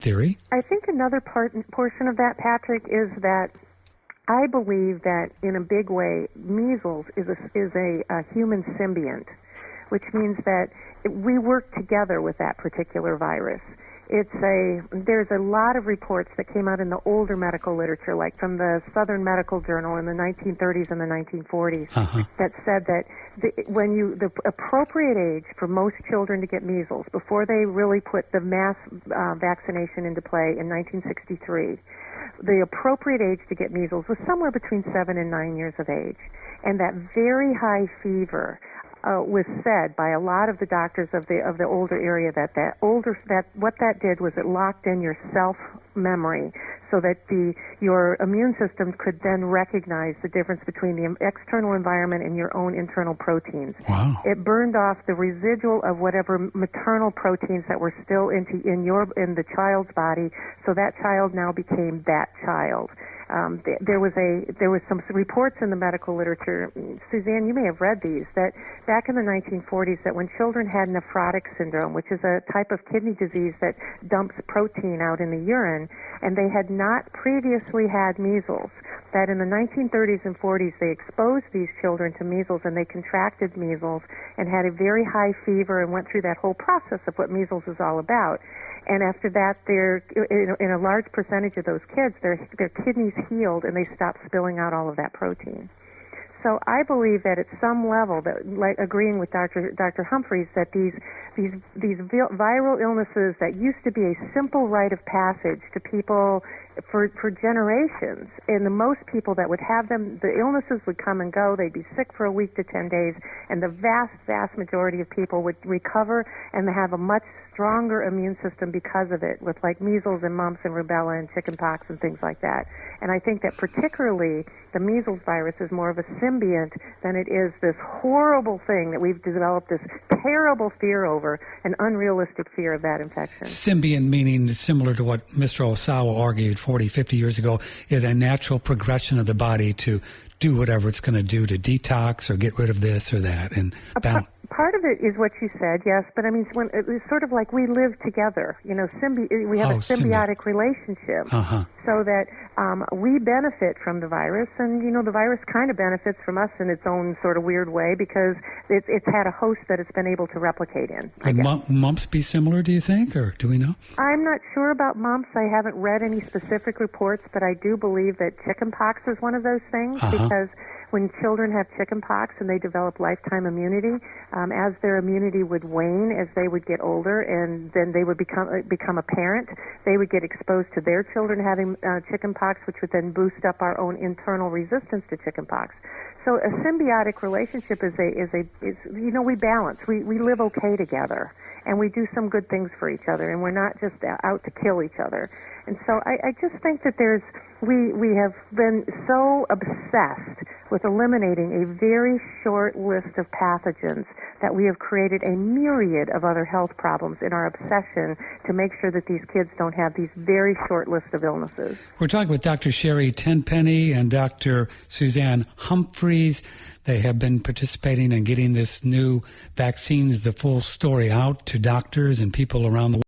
theory? I think another portion of that, Patrick, is that I believe that in a big way, measles is a human symbiont, which means that we work together with that particular virus. There's a lot of reports that came out in the older medical literature, like from the Southern Medical Journal in the 1930s and the 1940s, that said that the appropriate age for most children to get measles, before they really put the mass vaccination into play in 1963, the appropriate age to get measles was somewhere between 7 and 9 years of age. And that very high fever was said by a lot of the doctors of the older area that what that did was it locked in your self memory, so that your immune system could then recognize the difference between the external environment and your own internal proteins. Wow! It burned off the residual of whatever maternal proteins that were still in the child's body, so that child now became that child. There was some reports in the medical literature, Suzanne, you may have read these, that back in the 1940s, that when children had nephrotic syndrome, which is a type of kidney disease that dumps protein out in the urine, and they had not previously had measles, that in the 1930s and 40s they exposed these children to measles, and they contracted measles and had a very high fever and went through that whole process of what measles is all about. And after that, in a large percentage of those kids, their kidneys healed and they stopped spilling out all of that protein. So I believe that at some level, that, like agreeing with Dr. Humphries, that these viral illnesses that used to be a simple rite of passage to people for generations, and the most people that would have them, the illnesses would come and go. They'd be sick for a week to 10 days, and the vast majority of people would recover and have a much stronger immune system because of it, with like measles and mumps and rubella and chickenpox and things like that. And I think that particularly the measles virus is more of a symbiont than it is this horrible thing that we've developed this terrible fear over, an unrealistic fear of that infection. Symbiont meaning similar to what Mr. Osawa argued 40, 50 years ago, is a natural progression of the body to do whatever it's going to do to detox or get rid of this or that. And part of it is what you said, yes, but I mean, it's sort of like we live together. You know, we have a symbiotic relationship, so that we benefit from the virus, and you know, the virus kind of benefits from us in its own sort of weird way because it's had a host that it's been able to replicate in. Would mumps be similar, do you think, or do we know? I'm not sure about mumps. I haven't read any specific reports, but I do believe that chickenpox is one of those things because when children have chickenpox and they develop lifetime immunity, as their immunity would wane as they would get older, and then they would become a parent, they would get exposed to their children having chickenpox, which would then boost up our own internal resistance to chickenpox. So a symbiotic relationship is you know, we balance. We live okay together, and we do some good things for each other, and we're not just out to kill each other. And so I just think that we have been so obsessed with eliminating a very short list of pathogens that we have created a myriad of other health problems in our obsession to make sure that these kids don't have these very short list of illnesses. We're talking with Dr. Sherry Tenpenny and Dr. Suzanne Humphries. They have been participating in getting this new vaccines, the full story, out to doctors and people around the world.